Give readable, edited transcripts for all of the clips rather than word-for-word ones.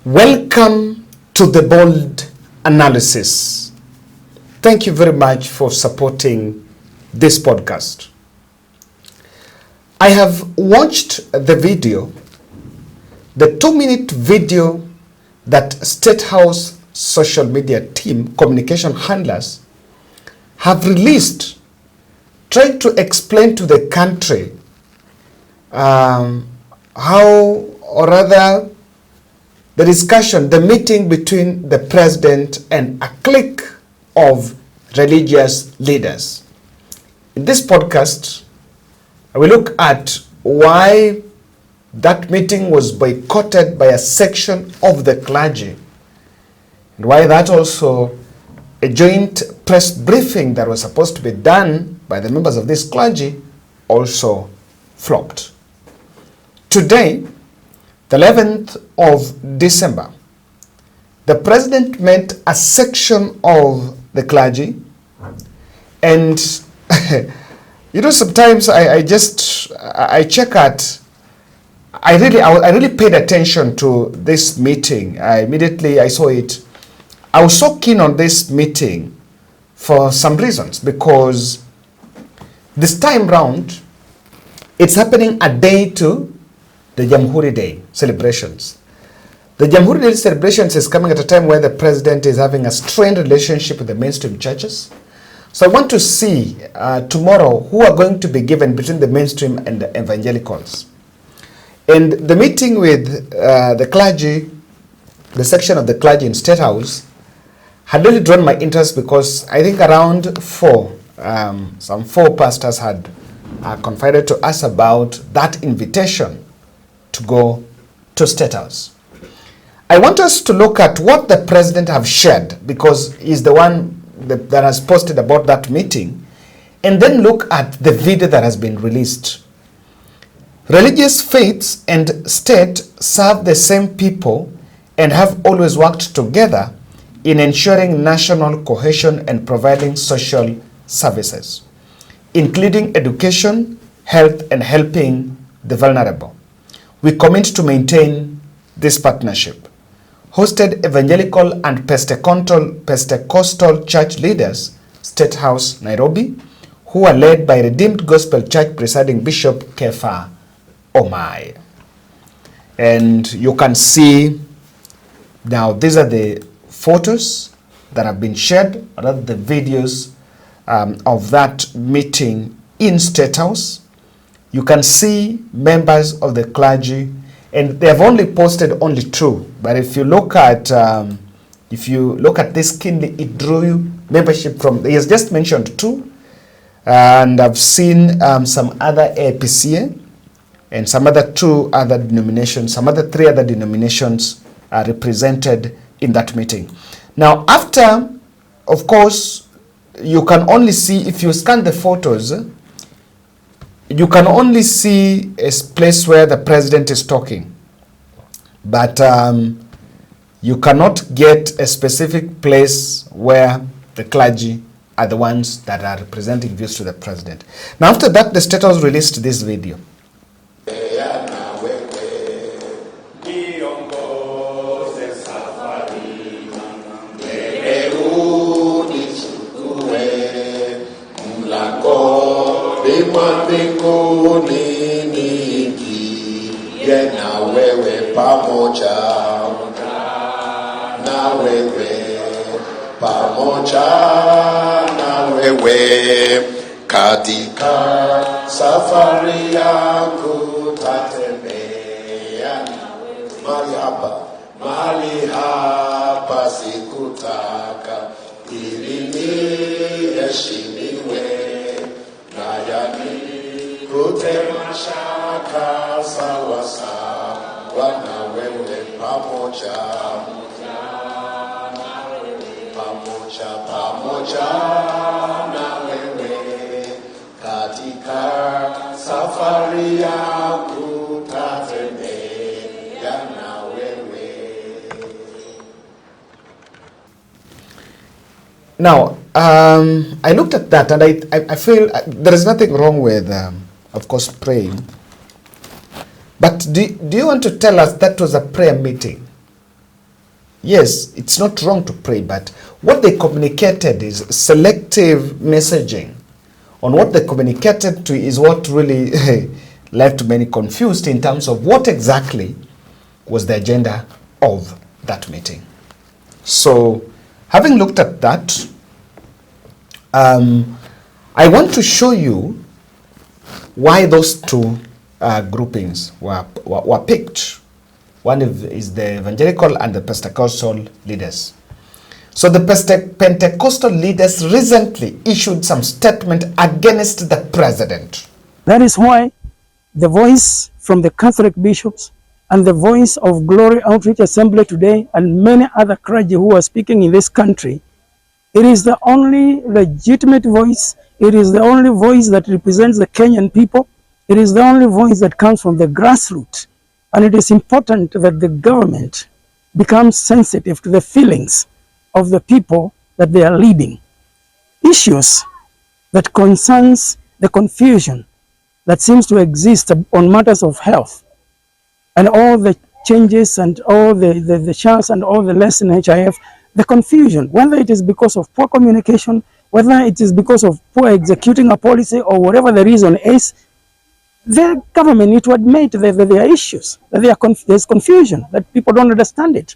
Welcome to the Bold Analysis. Thank you very much for supporting this podcast. I have watched the video, the 2-minute video that Statehouse social media team, communication handlers, have released, trying to explain to the country the discussion, the meeting between the president and a clique of religious leaders. In this podcast, I will look at why that meeting was boycotted by a section of the clergy, and why that also a joint press briefing that was supposed to be done by the members of this clergy also flopped. Today, the 11th of December, the president met a section of the clergy, and sometimes I check at, I really paid attention to this meeting. I saw it. I was so keen on this meeting for some reasons, because this time round, it's happening a day to the Jamhuri Day celebrations. The Jamhuri Day celebrations is coming at a time where the president is having a strained relationship with the mainstream churches. So I want to see tomorrow who are going to be given between the mainstream and the evangelicals. And the meeting with the clergy, the section of the clergy in Statehouse, had really drawn my interest, because I think around some four pastors had confided to us about that invitation to go to Statehouse. I want us to look at what the president have shared, because he's the one that has posted about that meeting, and then look at the video that has been released. Religious faiths and state serve the same people and have always worked together in ensuring national cohesion and providing social services, including education, health, and helping the vulnerable. We commit to maintain this partnership. Hosted evangelical and Pentecostal church leaders, Statehouse, Nairobi, who are led by Redeemed Gospel Church presiding Bishop Kefa Omai. And you can see now, these are the photos that have been shared, or the videos of that meeting in Statehouse. You can see members of the clergy, and they have only posted only 2. But if you look at this keenly, it drew membership from. He has just mentioned 2, and I've seen some other APCA and some other 3 other denominations are represented in that meeting. Now, after, of course, you can only see, if you scan the photos, you can only see a place where the president is talking, but you cannot get a specific place where the clergy are the ones that are representing views to the president. Now, after that, the State House released this video. Na wewe pamoja na wewe katika safari yangu tatembea mahali hapa sikutaka ili niheshimiwe na kutema shaka sawa sawa na wewe pamoja na wewe katika safari yangu tatembea na wewe. Now, I looked at that, and I feel there is nothing wrong with, of course, praying. But do you want to tell us that was a prayer meeting? yes, it's not wrong to pray, but what they communicated is selective messaging. On what they communicated to is what really left many confused in terms of what exactly was the agenda of that meeting. So, having looked at that, I want to show you why those two groupings were picked. One is the evangelical and the Pentecostal leaders. So the Pentecostal leaders recently issued some statement against the president. That is why the voice from the Catholic bishops and the voice of Glory Outreach Assembly today and many other clergy who are speaking in this country, it is the only legitimate voice. It is the only voice that represents the Kenyan people. It is the only voice that comes from the grassroots. And it is important that the government becomes sensitive to the feelings of the people that they are leading. Issues that concerns the confusion that seems to exist on matters of health and all the changes and all the shares and all the less in HIF, the confusion, whether it is because of poor communication, whether it is because of poor executing a policy or whatever the reason is, the government need to admit that there are issues, that there's confusion, that people don't understand it.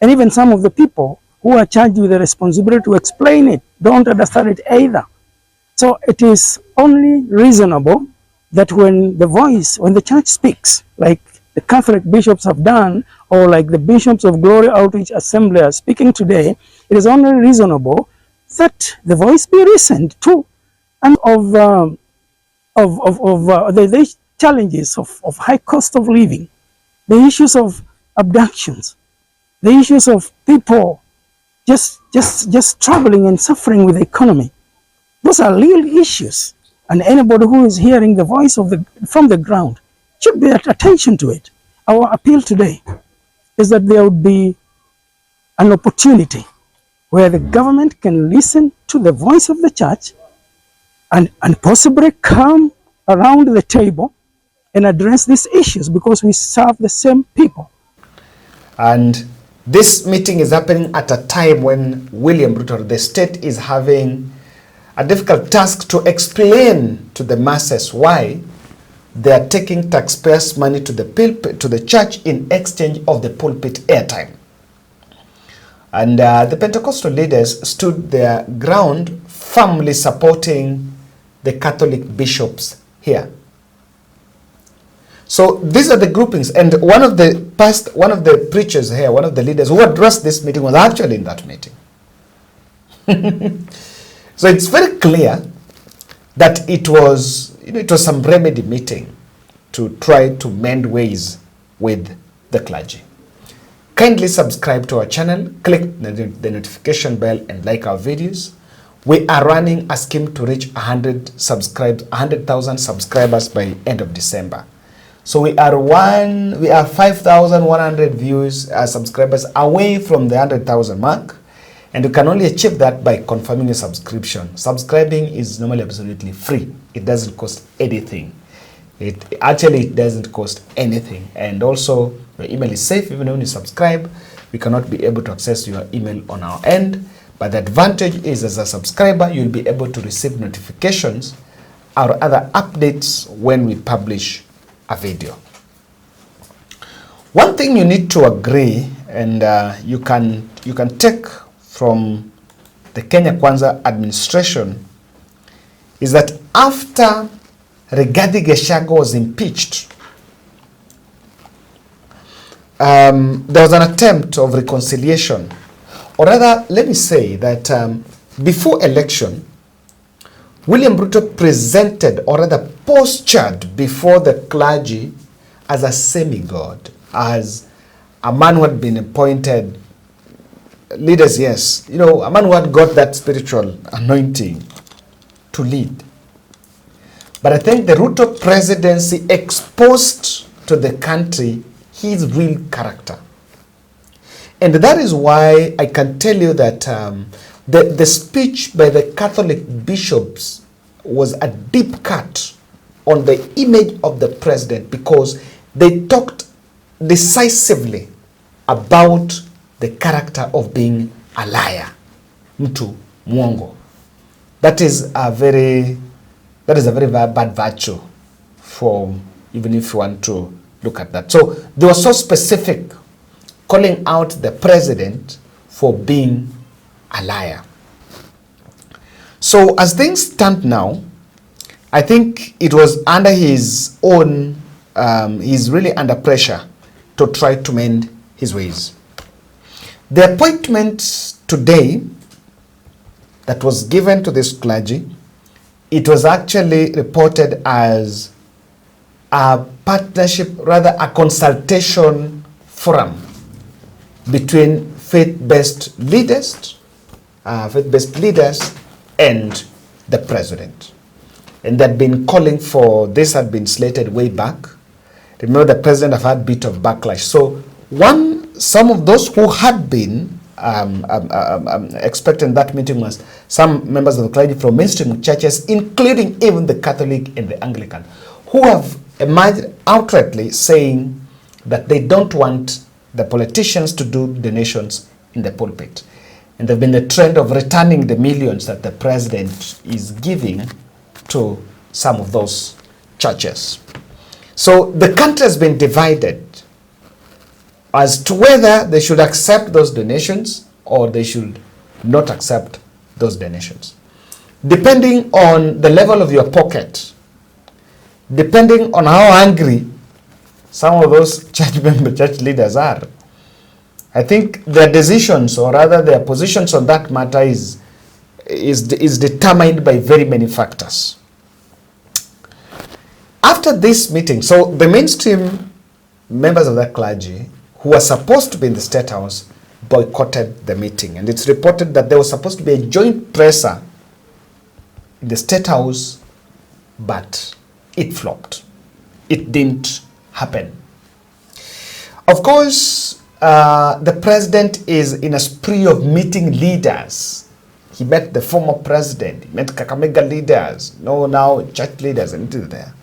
And even some of the people who are charged with the responsibility to explain it don't understand it either. So it is only reasonable that when the church speaks, like the Catholic bishops have done, or like the bishops of Glory Outreach Assembly are speaking today, it is only reasonable that the voice be listened to, and the challenges of high cost of living, the issues of abductions, the issues of people just struggling and suffering with the economy. Those are real issues, and anybody who is hearing the voice from the ground should pay attention to it. Our appeal today is that there would be an opportunity where the government can listen to the voice of the church and possibly come around the table and address these issues, because we serve the same people. And this meeting is happening at a time when William Ruto, the state, is having a difficult task to explain to the masses why they are taking taxpayers' money to the church in exchange of the pulpit airtime. And the Pentecostal leaders stood their ground, firmly supporting the Catholic bishops here. So these are the groupings, and one of the preachers here, one of the leaders who addressed this meeting was actually in that meeting. So it's very clear that it was some remedy meeting to try to mend ways with the clergy. Kindly subscribe to our channel, click the notification bell, and like our videos. We are running a scheme to reach 100,000 subscribers by end of December. So we are 5,100 views subscribers away from the 100,000 mark, and you can only achieve that by confirming a subscription. Subscribing is normally absolutely free. It doesn't cost anything. It doesn't cost anything, and also your email is safe. Even when you subscribe, we cannot be able to access your email on our end. But the advantage is, as a subscriber, you'll be able to receive notifications or other updates when we publish a video. One thing you need to agree, and you can take from the Kenya Kwanza administration, is that after Rigathi Gachagua was impeached, there was an attempt of reconciliation. Or rather, let me say that before election, William Ruto presented, or rather postured before the clergy as a semi-god, as a man who had been appointed, leaders, yes, a man who had got that spiritual anointing to lead. But I think the Ruto presidency exposed to the country his real character. And that is why I can tell you that the speech by the Catholic bishops was a deep cut on the image of the president, because they talked decisively about the character of being a liar, mtu mwongo. That is a very bad virtue for, even if you want to look at that. So they were so specific, calling out the president for being a liar. So as things stand now, I think it was under his own, he's really under pressure to try to mend his ways. The appointment today that was given to this clergy, it was actually reported as a partnership, rather a consultation forum between faith-based leaders and the president. And they'd been calling for, this had been slated way back. Remember, the president have had a bit of backlash. So some of those who had been expecting that meeting was some members of the clergy from mainstream churches, including even the Catholic and the Anglican, who have emerged outrightly saying that they don't want the politicians to do donations in the pulpit. And there's been a trend of returning the millions that the president is giving to some of those churches. So the country has been divided as to whether they should accept those donations or they should not accept those donations. Depending on the level of your pocket, depending on how angry some of those church leaders are, I think their decisions, or rather their positions on that matter is determined by very many factors. After this meeting, so the mainstream members of that clergy who were supposed to be in the Statehouse boycotted the meeting. And it's reported that there was supposed to be a joint presser in the Statehouse, but it flopped. It didn't happen. Of course, the president is in a spree of meeting leaders. He met the former president, he met Kakamega leaders, now church leaders, and it is there.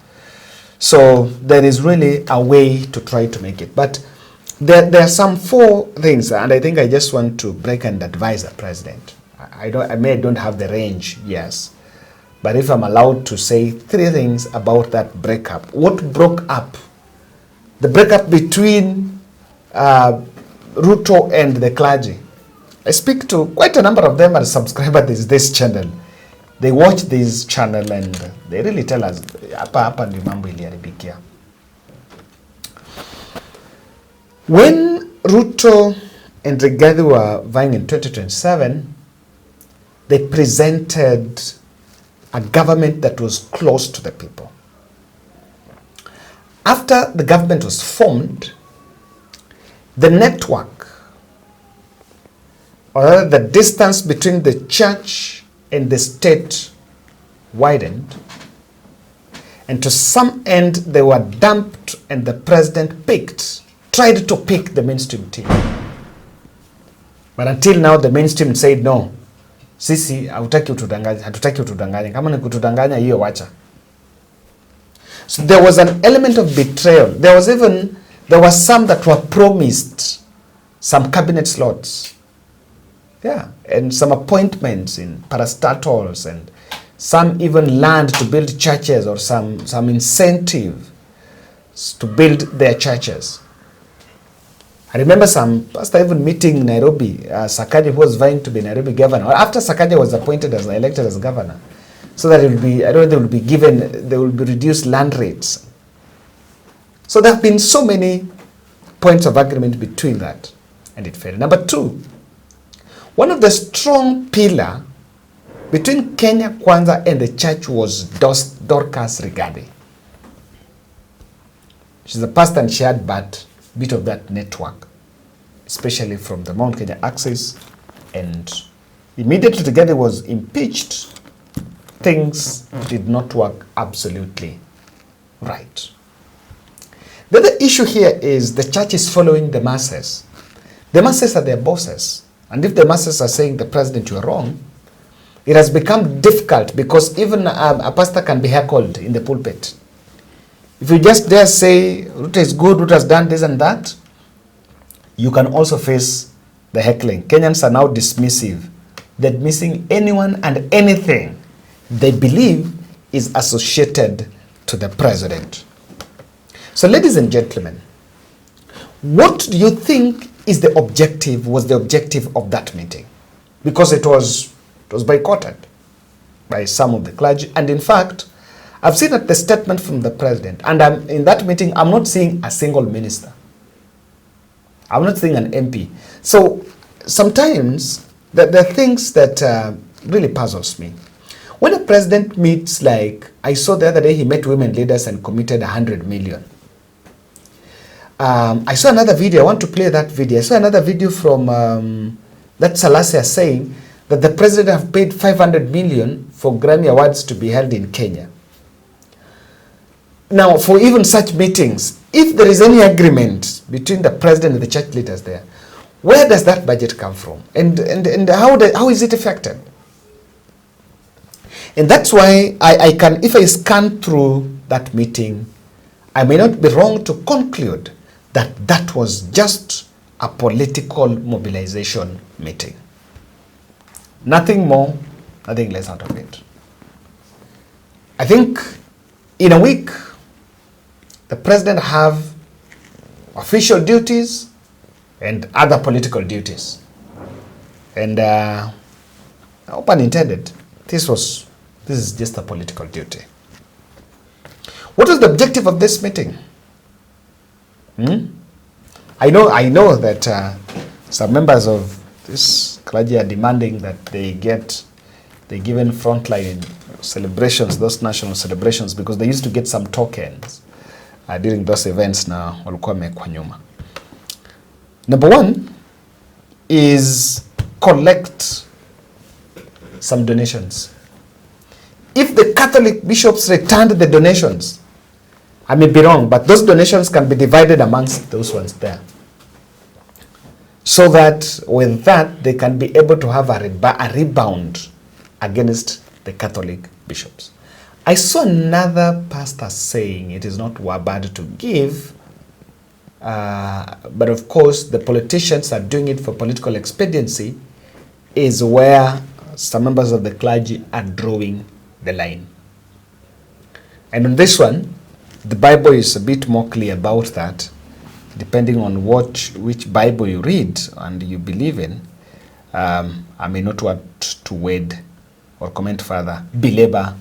So there is really a way to try to make it. But there are some 4 things, and I think I just want to break and advise the president. I don't have the range, yes. But if I'm allowed to say 3 things about that breakup. What broke up? The breakup between Ruto and the clergy. I speak to quite a number of them as subscribers to this channel. They watch this channel and they really tell us, hapa ndi mambo iliharibikia. When Ruto and Rigathi were vying in 2027, they presented a government that was close to the people. After the government was formed, the network, or the distance between the church and the state widened, and to some end they were dumped, and the president tried to pick the mainstream team. But until now the mainstream said no. Sisi hatutaki utudanganya. Kama ni kutudanganya hiyo wacha. So there was an element of betrayal. There were some that were promised some cabinet slots. Yeah, and some appointments in parastatals, and some even land to build churches, or some incentive to build their churches. I remember some pastor even meeting in Nairobi, Sakaja, who was vying to be Nairobi governor, or after Sakaja was appointed as elected as governor, so that it will be, I don't know, they will be reduced land rates. So there have been so many points of agreement between that, and it failed. Number 2, one of the strong pillar between Kenya Kwanza and the church was Dorcas Rigathi. She's a pastor and she had bit of that network, especially from the Mount Kenya axis, and immediately Rigathi was impeached, things did not work absolutely right. The other issue here is the church is following the masses. The masses are their bosses, and if the masses are saying the president, you are wrong, it has become difficult, because even a pastor can be heckled in the pulpit. If you just dare say Ruto is good, Ruto has done this and that, you can also face the heckling. Kenyans are now dismissive. They're dismissing anyone and anything they believe is associated to the president. So, ladies and gentlemen, what do you think was the objective of that meeting? Because it was boycotted by some of the clergy. And in fact, I've seen that the statement from the president, and in that meeting, I'm not seeing a single minister. I'm not seeing an MP. So sometimes there are things that really puzzles me. When a president meets, like I saw the other day, he met women leaders and committed 100 million. I saw another video. I want to play that video. I saw another video from that Salasia saying that the president have paid 500 million for Grammy Awards to be held in Kenya. Now, for even such meetings, if there is any agreement between the president and the church leaders there, where does that budget come from? And how is it affected? And that's why I can, if I scan through that meeting, I may not be wrong to conclude that that was just a political mobilization meeting. Nothing more, nothing less out of it. I think in a week, the president have official duties and other political duties. And open intended, this is just a political duty. What is the objective of this meeting? I know that some members of this clergy are demanding that they given frontline celebrations, those national celebrations, because they used to get some tokens during those events. Now walikuwa wamekwa nyuma. Number one is collect some donations. If the Catholic bishops returned the donations, I may be wrong, but those donations can be divided amongst those ones there. So that with that, they can be able to have a rebound against the Catholic bishops. I saw another pastor saying it is not bad to give, but of course the politicians are doing it for political expediency, is where some members of the clergy are drawing the line. And on this one, the Bible is a bit more clear about that, depending on which Bible you read and you believe in. I may not want to wade or comment further, belabor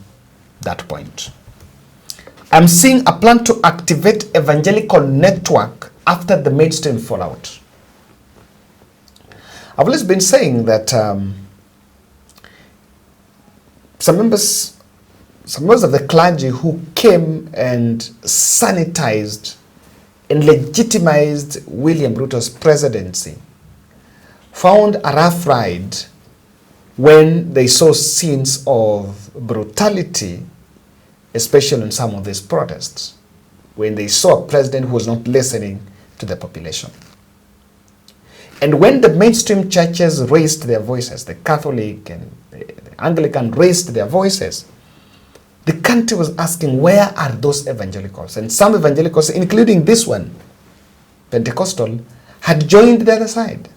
that point. I'm seeing a plan to activate evangelical network after the mainstream fallout. I've always been saying that some members of the clergy who came and sanitized and legitimized William Ruto's presidency found a rough ride when they saw scenes of brutality, especially in some of these protests, when they saw a president who was not listening to the population. And when the mainstream churches raised their voices, the Catholic and the Anglican raised their voices, the country was asking, where are those evangelicals? And some evangelicals, including this one, Pentecostal, had joined the other side.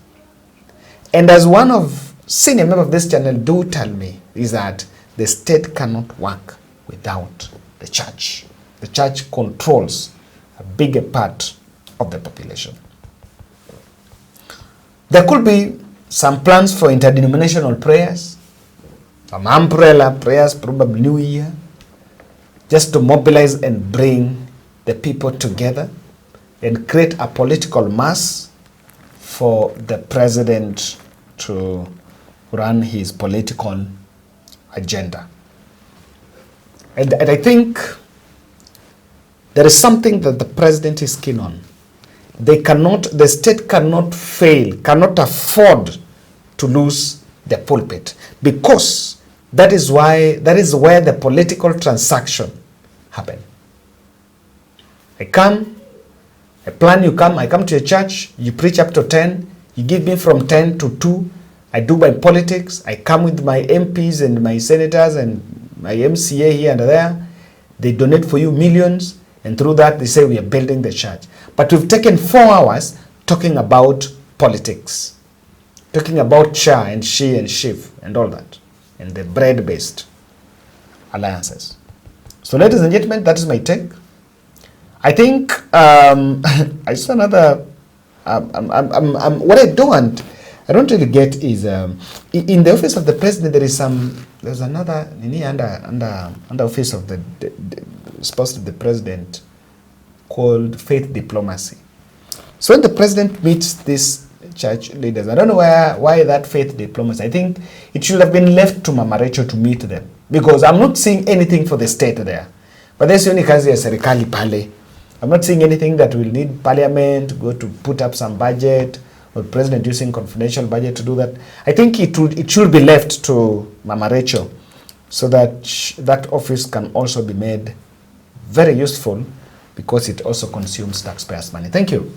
And as one of senior member of this channel do tell me, is that the state cannot work without the church. The church controls a bigger part of the population. There could be some plans for interdenominational prayers, some umbrella prayers, probably New Year, just to mobilize and bring the people together and create a political mass for the president to run his political agenda. And I think there is something that the president is keen on. The state cannot fail, cannot afford to lose the pulpit, because that is where the political transaction happen. I come to your church, you preach up to 10, you give me from 10 to 2, I do my politics, I come with my MPs and my senators and my MCA here and there, they donate for you millions, and through that they say we are building the church. But we've taken 4 hours talking about politics. talking about cha and she and shif and all that, and the bread-based alliances. So, ladies and gentlemen, that is my take. I think I saw another. What I don't really get is in the office of the president there's another under office of the supposed to the president called faith diplomacy. So when the president meets these church leaders, I don't know why that faith diplomacy. I think it should have been left to Mama Rachel to meet them, because I'm not seeing anything for the state there. But there's only kazi ya serikali pale. I'm not seeing anything that will need parliament go to put up some budget, or president using confidential budget to do that. I think it should be left to Mama Rachel, so that that office can also be made very useful, because it also consumes taxpayers' money. Thank you.